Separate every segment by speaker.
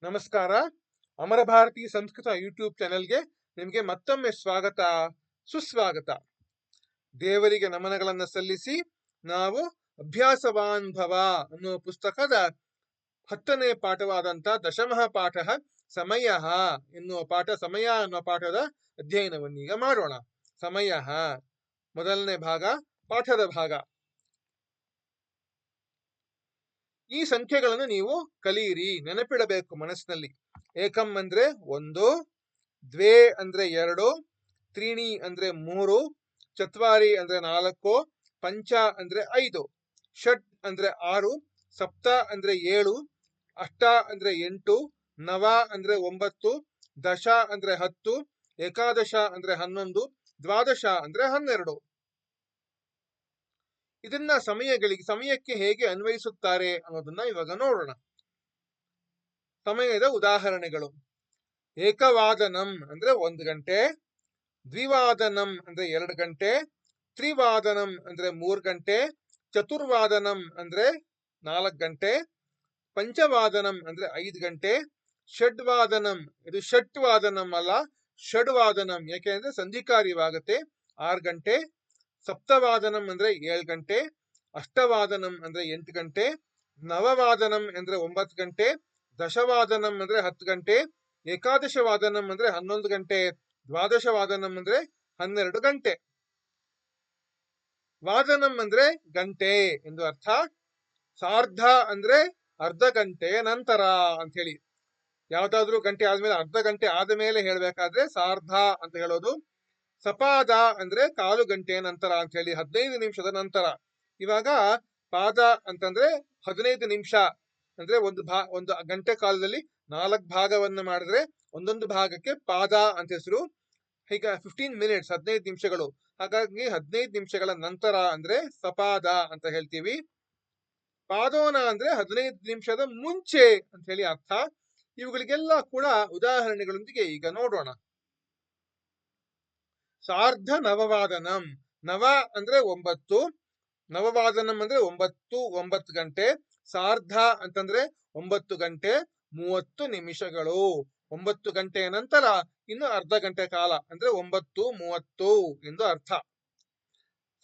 Speaker 1: ನಮಸ್ಕಾರ. ಅಮರ ಭಾರತಿ ಸಂಸ್ಕೃತ ಯೂಟ್ಯೂಬ್ ಚಾನೆಲ್ಗೆ ನಿಮಗೆ ಮತ್ತೊಮ್ಮೆ ಸ್ವಾಗತ, ಸುಸ್ವಾಗತ. ದೇವರಿಗೆ ನಮನಗಳನ್ನು ಸಲ್ಲಿಸಿ ನಾವು ಅಭ್ಯಾಸವಾನ್ ಭವ ಅನ್ನುವ ಪುಸ್ತಕದ 10ನೇ ಪಾಠವಾದಂಥ ದಶಮಃ ಪಾಠ ಸಮಯ ಎನ್ನುವ ಪಾಠ, ಸಮಯ ಅನ್ನುವ ಪಾಠದ ಅಧ್ಯಯನವನ್ನೀಗ ಮಾಡೋಣ. ಸಮಯ ಮೊದಲನೇ ಭಾಗ, ಪಾಠದ ಭಾಗ. ಈ ಸಂಖ್ಯೆಗಳನ್ನು ನೀವು ಕಲಿಯಿರಿ, ನೆನಪಿಡಬೇಕು ಮನಸ್ಸಿನಲ್ಲಿ. ಏಕಂ ಅಂದ್ರೆ 1, ದ್ವೇ ಅಂದ್ರೆ 2, ತ್ರೀಣಿ ಅಂದ್ರೆ 3, ಚತ್ವಾರಿ ಅಂದ್ರೆ 4, ಪಂಚ ಅಂದ್ರೆ 5, ಷಟ್ ಅಂದ್ರೆ 6, ಸಪ್ತ ಅಂದ್ರೆ 7, ಅಷ್ಟ ಅಂದ್ರೆ 8, ನವ ಅಂದ್ರೆ 9, ದಶ ಅಂದ್ರೆ 10, ಏಕಾದಶ ಅಂದ್ರೆ 11, ದ್ವಾದಶ ಅಂದ್ರೆ 12. ಇದನ್ನ ಸಮಯಕ್ಕೆ ಹೇಗೆ ಅನ್ವಯಿಸುತ್ತಾರೆ ಅನ್ನೋದನ್ನ ಇವಾಗ ನೋಡೋಣ. ಸಮಯದ ಉದಾಹರಣೆಗಳು. ಏಕವಾದನಂ ಅಂದ್ರೆ 1 ಗಂಟೆ, ದ್ವಿವಾದನಂ ಅಂದ್ರೆ 2 ಗಂಟೆ, ತ್ರಿವಾದನಂ ಅಂದ್ರೆ 3 ಗಂಟೆ, ಚತುರ್ವಾದನಂ ಅಂದ್ರೆ 4 ಗಂಟೆ, ಪಂಚವಾದನಂ ಅಂದ್ರೆ 5 ಗಂಟೆ, ಷಡ್ವಾದನಂ, ಇದು ಷಟ್ವಾದನಂ ಅಲ್ಲ, ಷಡ್ವಾದನಂ, ಯಾಕೆಂದ್ರೆ ಸಂಧಿಕಾರ್ಯವಾಗುತ್ತೆ, 6 ಗಂಟೆ, ಸಪ್ತವಾದನಂ ಅಂದ್ರೆ 7 ಗಂಟೆ, ಅಷ್ಟವಾದನಂ ಅಂದ್ರೆ 8 ಗಂಟೆ, ನವವಾದನಂ ಅಂದ್ರೆ 9 ಗಂಟೆ, ದಶವಾದನಂ ಅಂದ್ರೆ 10 ಗಂಟೆ, ಏಕಾದಶವಾದನಂ ಅಂದ್ರೆ 11 ಗಂಟೆ, ದ್ವಾದಶವಾದನಂ ಅಂದ್ರೆ 12 ಗಂಟೆ. ವಾದನಂ ಅಂದ್ರೆ ಗಂಟೆ ಎಂದು ಅರ್ಥ. ಸಾರ್ಧ ಅಂದ್ರೆ ಅರ್ಧ ಗಂಟೆ ನಂತರ ಅಂತ ಹೇಳಿ. ಯಾವ್ದಾದ್ರೂ ಗಂಟೆ ಆದ್ಮೇಲೆ, ಅರ್ಧ ಗಂಟೆ ಆದ ಮೇಲೆ ಹೇಳ್ಬೇಕಾದ್ರೆ ಸಾರ್ಧ ಅಂತ ಹೇಳೋದು. ಸಪಾದ ಅಂದ್ರೆ ಕಾಲು ಗಂಟೆ ನಂತರ ಅಂತ ಹೇಳಿ, 15 ನಿಮಿಷದ ನಂತರ. ಇವಾಗ ಪಾದ ಅಂತಂದ್ರೆ 15 ನಿಮಿಷ ಅಂದ್ರೆ ಒಂದು ಗಂಟೆ ಕಾಲದಲ್ಲಿ 4 ಭಾಗವನ್ನು ಮಾಡಿದ್ರೆ ಒಂದೊಂದು ಭಾಗಕ್ಕೆ ಪಾದ ಅಂತ ಹೆಸರು. ಈಗ 15 ಮಿನಿಟ್ಸ್, 15 ನಿಮಿಷಗಳು. ಹಾಗಾಗಿ 15 ನಿಮಿಷಗಳ ನಂತರ ಅಂದ್ರೆ ಸಪಾದ ಅಂತ ಹೇಳ್ತೀವಿ. ಪಾದೋನ ಅಂದ್ರೆ 15 ನಿಮಿಷದ ಮುಂಚೆ ಅಂತ ಹೇಳಿ ಅರ್ಥ. ಇವುಗಳಿಗೆಲ್ಲ ಕೂಡ ಉದಾಹರಣೆಗಳೊಂದಿಗೆ ಈಗ ನೋಡೋಣ. ಸಾರ್ಧ ನವವಾದನಂ, ನವ ಅಂದ್ರೆ 9, ನವವಾದನಂ ಅಂದ್ರೆ 9 ಗಂಟೆ, ಸಾರ್ಧ ಅಂತಂದ್ರೆ 9 ಗಂಟೆ 30 ನಿಮಿಷಗಳು. 9 ಗಂಟೆಯ ನಂತರ ಇನ್ನು ಅರ್ಧ ಗಂಟೆ ಕಾಲ ಅಂದ್ರೆ 9:30 ಎಂದು ಅರ್ಥ.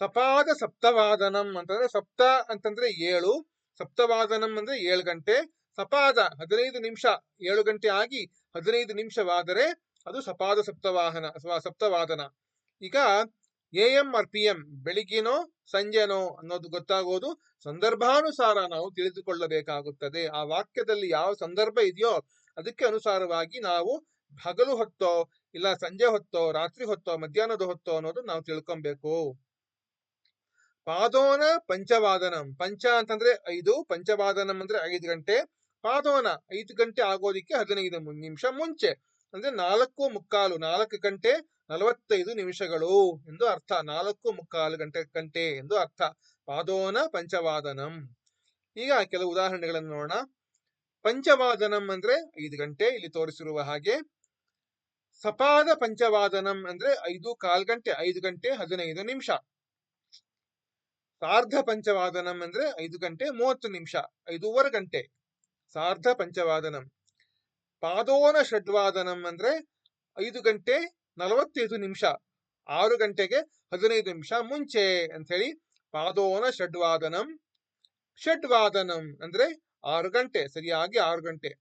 Speaker 1: ಸಪಾದ ಸಪ್ತವಾದನಂ ಅಂತಂದ್ರೆ, ಸಪ್ತ ಅಂತಂದ್ರೆ 7, ಸಪ್ತವಾದನಂ ಅಂದ್ರೆ 7 ಗಂಟೆ, ಸಪಾದ 15 ನಿಮಿಷ, 7 ಗಂಟೆ ಆಗಿ 15 ನಿಮಿಷವಾದರೆ ಅದು ಸಪಾದ ಸಪ್ತವಾದನ. ಈಗ AM ಆರ್ PM, ಬೆಳಿಗ್ಗೆನೋ ಸಂಜೆನೋ ಅನ್ನೋದು ಗೊತ್ತಾಗೋದು ಸಂದರ್ಭಾನುಸಾರ ನಾವು ತಿಳಿದುಕೊಳ್ಳಬೇಕಾಗುತ್ತದೆ. ಆ ವಾಕ್ಯದಲ್ಲಿ ಯಾವ ಸಂದರ್ಭ ಇದೆಯೋ ಅದಕ್ಕೆ ಅನುಸಾರವಾಗಿ ನಾವು ಹಗಲು ಹೊತ್ತೋ ಇಲ್ಲ ಸಂಜೆ ಹೊತ್ತೋ ರಾತ್ರಿ ಹೊತ್ತೋ ಮಧ್ಯಾಹ್ನದ ಹೊತ್ತೋ ಅನ್ನೋದು ನಾವು ತಿಳ್ಕೊಬೇಕು. ಪಾದೋನ ಪಂಚವಾದನಂ, ಪಂಚ ಅಂತಂದ್ರೆ 5, ಪಂಚವಾದನಂ ಅಂದ್ರೆ 5 ಗಂಟೆ, ಪಾದೋನ 5 ಗಂಟೆ ಆಗೋದಿಕ್ಕೆ 15 ನಿಮಿಷ ಮುಂಚೆ ಅಂದ್ರೆ 4:45, 4 ಗಂಟೆ 45 ನಿಮಿಷಗಳು ಎಂದು ಅರ್ಥ. 4:45 ಗಂಟೆ ಎಂದು ಅರ್ಥ. ಪಾದೋನ ಪಂಚವಾದನಂ. ಈಗ ಕೆಲವು ಉದಾಹರಣೆಗಳನ್ನು ನೋಡೋಣ. ಪಂಚವಾದನಂ ಅಂದ್ರೆ 5 ಗಂಟೆ, ಇಲ್ಲಿ ತೋರಿಸಿರುವ ಹಾಗೆ. ಸಪಾದ ಪಂಚವಾದನಂ ಅಂದ್ರೆ 5:15 ಗಂಟೆ, 5 ಗಂಟೆ 15 ನಿಮಿಷ. ಸಾರ್ಧ ಪಂಚವಾದನಂ ಅಂದ್ರೆ 5 ಗಂಟೆ 30 ನಿಮಿಷ, 5:15 ಗಂಟೆ ಸಾರ್ಧ ಪಂಚವಾದನಂ. ಪಾದೋನ ಷಡ್ವಾದನಂ ಅಂದ್ರೆ 5 ಗಂಟೆ 45 ನಿಮಿಷ, 6 ಗಂಟೆಗೆ 15 ನಿಮಿಷ ಮುಂಚೆ ಅಂತ ಹೇಳಿ ಪಾದೋನ ಷಡ್ವಾದನಂ. ಷಡ್ವಾದನಂ ಅಂದ್ರೆ 6 ಗಂಟೆ, ಸರಿಯಾಗಿ 6 ಗಂಟೆ.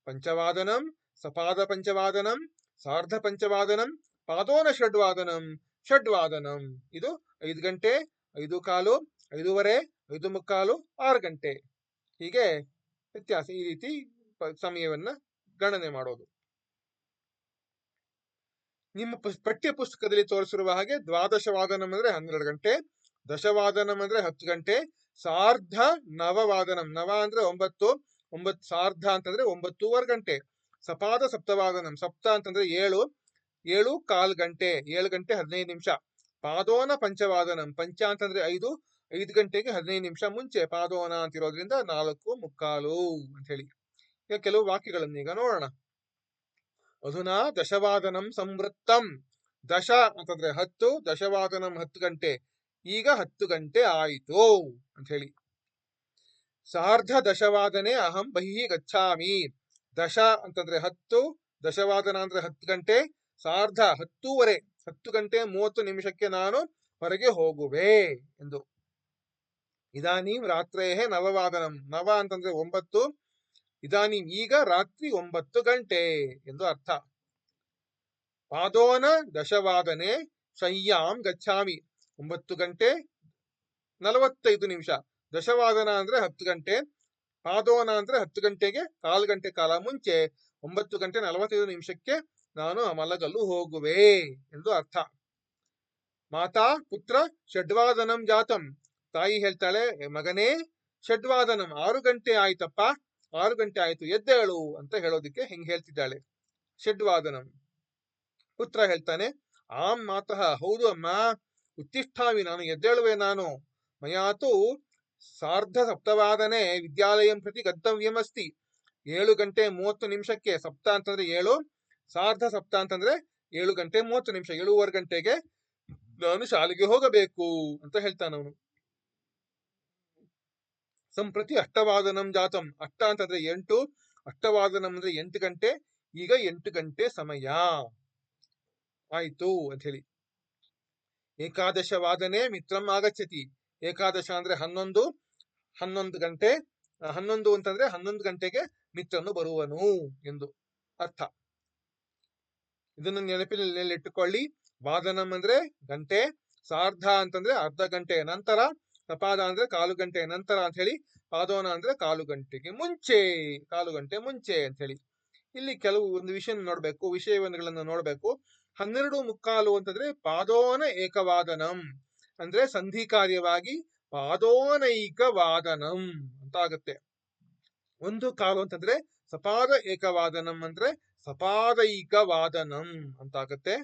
Speaker 1: ಪಂಚವಾದನಂ, ಸಪಾದ ಪಂಚವಾದನಂ, ಸಾರ್ಧ ಪಂಚವಾದನಂ, ಪಾದೋನ ಷಡ್ವಾದನಂ, ಷಡ್ವಾದನಂ. ಇದು 5 ಗಂಟೆ, 5:15, 5:15, 5:45, 6 ಗಂಟೆ. ಹೀಗೆ ವ್ಯತ್ಯಾಸ, ಈ ರೀತಿ ಸಮಯವನ್ನ ಗಣನೆ ಮಾಡೋದು. ನಿಮ್ಮ ಪಠ್ಯ ಪುಸ್ತಕದಲ್ಲಿ ತೋರಿಸಿರುವ ಹಾಗೆ ದ್ವಾದಶವಾದನಂ ಅಂದ್ರೆ 12 ಗಂಟೆ, ದಶವಾದನಂ ಅಂದ್ರೆ 10 ಗಂಟೆ, ಸಾರ್ಧ ನವವಾದನಂ, ನವ ಅಂದ್ರೆ 9, ಸಾರ್ಧ ಅಂತಂದ್ರೆ 9:15 ಗಂಟೆ, ಸಪಾದ ಸಪ್ತವಾದನಂ, ಸಪ್ತ ಅಂತಂದ್ರೆ 7:15 ಗಂಟೆ, 7 ಗಂಟೆ 15 ನಿಮಿಷ, ಪಾದೋನ ಪಂಚವಾದನಂ, ಪಂಚ ಅಂತಂದ್ರೆ 5 ಗಂಟೆಗೆ 15 ನಿಮಿಷ ಮುಂಚೆ ಪಾದೋನ ಅಂತಿರೋದ್ರಿಂದ 4:45 ಅಂತ ಹೇಳಿ. ಈಗ ಕೆಲವು ವಾಕ್ಯಗಳನ್ನು ಈಗ ನೋಡೋಣ. ಅಧುನಾ ದಶವಾದನಂ ಸಂವೃತ್ತಂ, ದಶ ಅಂತಂದ್ರೆ 10, ದಶವಾದನಂ 10 ಗಂಟೆ, ಈಗ 10 ಗಂಟೆ ಆಯಿತು ಅಂತ ಹೇಳಿ. ಸಾರ್ಧ ದಶವಾದನೆ ಅಹಂ ಬಹಿಃ ಗಚ್ಚಾಮಿ, ದಶ ಅಂತಂದ್ರೆ 10, ದಶವಾದನ ಅಂದ್ರೆ 10 ಗಂಟೆ, ಸಾರ್ಧ 10:30, 10 ಗಂಟೆ 30 ನಿಮಿಷಕ್ಕೆ ನಾನು ಹೊರಗೆ ಹೋಗುವೆ ಎಂದು. ಇದಾನೀಂ ರಾತ್ರೇಹೇ ನವವಾದನಂ, ನವ ಅಂತಂದ್ರೆ 9, ಇದಾನೀಂ ಈಗ ರಾತ್ರಿ 9 ಗಂಟೆ ಎಂದು ಅರ್ಥ. ಪಾದೋನ ದಶವಾದನೆ ಶಯ್ಯಾಂ ಗಚ್ಚಾಮಿ, 9 ಗಂಟೆ 45 ನಿಮಿಷ, ದಶವಾದನ ಅಂದ್ರೆ 10 ಗಂಟೆ, ಪಾದೋನ ಅಂದ್ರೆ 10 ಗಂಟೆಗೆ 1/4 ಗಂಟೆ ಕಾಲ ಮುಂಚೆ 9 ಗಂಟೆ 45 ನಿಮಿಷಕ್ಕೆ ನಾನು ಮಲಗಲು ಹೋಗುವೆ ಎಂದು ಅರ್ಥ. ಮಾತಾ ಪುತ್ರ ಷಡ್ವಾದನಂ ಜಾತಂ, ತಾಯಿ ಹೇಳ್ತಾಳೆ, ಮಗನೇ ಷಡ್ವಾದನಂ 6 ಗಂಟೆ ಆಯ್ತಪ್ಪ, 6 ಗಂಟೆ ಆಯ್ತು ಎದ್ದೇಳು ಅಂತ ಹೇಳೋದಿಕ್ಕೆ ಹಿಂಗೆ ಹೇಳ್ತಿದ್ದಾಳೆ, ಷಡ್ವಾದನಂ. ಪುತ್ರ ಹೇಳ್ತಾನೆ, ಆಂ ಮಾತಃ, ಹೌದು ಅಮ್ಮ, ಉತ್ತಿಷ್ಠಾಮಿ, ನಾನು ಎದ್ದೇಳುವೆ ನಾನು. ಮಯಾತು ಸಾರ್ಧ ಸಪ್ತವಾದನೆ ವಿದ್ಯಾಲಯಂ ಪ್ರತಿ ಗಂತವ್ಯಮಸ್ತಿ, 7 ಗಂಟೆ 30 ನಿಮಿಷಕ್ಕೆ, ಸಪ್ತ ಅಂತಂದ್ರೆ 7, ಸಾರ್ಧ ಸಪ್ತ ಅಂತಂದ್ರೆ 7 ಗಂಟೆ 30 ನಿಮಿಷ, 7:15 ಗಂಟೆಗೆ ನಾನು ಶಾಲೆಗೆ ಹೋಗಬೇಕು ಅಂತ ಹೇಳ್ತಾನವನು. ಸಂಪ್ರತಿ ಅಷ್ಟವಾದನಂ ಜಾತಂ, ಅಷ್ಟ ಅಂತಂದ್ರೆ 8, ಅಷ್ಟವಾದನಂ ಅಂದ್ರೆ 8 ಗಂಟೆ, ಈಗ 8 ಗಂಟೆ ಸಮಯ ಆಯ್ತು ಅಂತ ಹೇಳಿ. ಏಕಾದಶ ವಾದನೆ ಮಿತ್ರಂ ಆಗಚ್ಚತಿ, ಏಕಾದಶ ಅಂದ್ರೆ 11, 11 ಗಂಟೆ, 11 ಅಂತಂದ್ರೆ 11 ಗಂಟೆಗೆ ಮಿತ್ರನು ಬರುವನು ಎಂದು ಅರ್ಥ. ಇದನ್ನು ನೆನಪಿನಲ್ಲಿಟ್ಟುಕೊಳ್ಳಿ. ವಾದನಂ ಅಂದ್ರೆ ಗಂಟೆ, ಸಾರ್ಧ ಅಂತಂದ್ರೆ ಅರ್ಧ ಗಂಟೆಯ ನಂತರ, ಸಪಾದ ಅಂದ್ರೆ 1/4 ಗಂಟೆಯ ನಂತರ ಅಂತ ಹೇಳಿ, ಪಾದೋನ ಅಂದ್ರೆ 1/4 ಗಂಟೆಗೆ ಮುಂಚೆ, 1/4 ಗಂಟೆ ಮುಂಚೆ ಅಂತ ಹೇಳಿ. ಇಲ್ಲಿ ಕೆಲವು ಒಂದು ವಿಷಯಗಳನ್ನು ನೋಡ್ಬೇಕು. 12:45 ಅಂತಂದ್ರೆ ಪಾದೋನ ಏಕವಾದನಂ ಅಂದ್ರೆ ಸಂಧಿ ಕಾರ್ಯವಾಗಿ ಪಾದೋನೈಕ ವಾದನಂ ಅಂತ ಆಗುತ್ತೆ. 1:15 ಅಂತಂದ್ರೆ ಸಪಾದ ಏಕವಾದನಂ ಅಂದ್ರೆ ಸಪಾದೈಕ ವಾದನಂ ಅಂತ ಆಗುತ್ತೆ.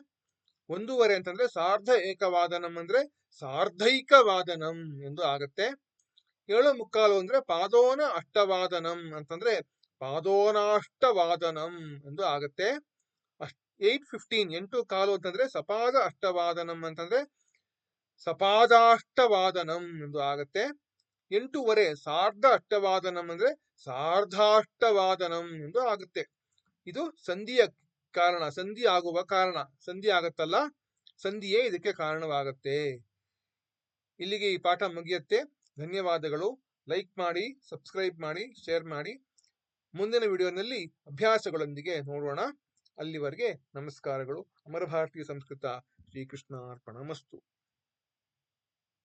Speaker 1: 1:15 ಅಂತಂದ್ರೆ ಸಾರ್ಧ ಏಕವಾದನಂ ಅಂದ್ರೆ ಸಾರ್ಧೈಕ ವಾದನಂ ಎಂದು ಆಗತ್ತೆ. 7:15 ಅಂದ್ರೆ ಪಾದೋನ ಅಷ್ಟವಾದನಂ ಅಂತಂದ್ರೆ ಪಾದೋನಾಷ್ಟವಾದನಂ ಎಂದು ಆಗತ್ತೆ. 8:15 8:15 ಅಂತಂದ್ರೆ ಸಪಾದ ಅಷ್ಟವಾದನಂ ಅಂತಂದ್ರೆ ಸಪಾದಾಷ್ಟವಾದನಂ ಎಂದು ಆಗತ್ತೆ. 8:15 ಸಾರ್ಧ ಅಷ್ಟವಾದನಂ ಅಂದ್ರೆ ಸಾರ್ಧಾಷ್ಟವಾದನಂ ಎಂದು ಆಗುತ್ತೆ. ಇದು ಸಂಧಿಯ ಕಾರಣ, ಸಂಧಿ ಆಗುವ ಕಾರಣ, ಸಂಧಿ ಆಗತ್ತಲ್ಲ, ಸಂಧಿಯೇ ಇದಕ್ಕೆ ಕಾರಣವಾಗತ್ತೆ. ಇಲ್ಲಿಗೆ ಈ ಪಾಠ ಮುಗಿಯುತ್ತೆ. ಧನ್ಯವಾದಗಳು. ಲೈಕ್ ಮಾಡಿ, ಸಬ್ಸ್ಕ್ರೈಬ್ ಮಾಡಿ, ಶೇರ್ ಮಾಡಿ. ಮುಂದಿನ ವಿಡಿಯೋನಲ್ಲಿ ಅಭ್ಯಾಸಗಳೊಂದಿಗೆ ನೋಡೋಣ. ಅಲ್ಲಿವರೆಗೆ ನಮಸ್ಕಾರಗಳು. ಅಮರ ಭಾರತೀಯ ಸಂಸ್ಕೃತ ಶ್ರೀಕೃಷ್ಣ ಅರ್ಪಣಮಸ್ತು.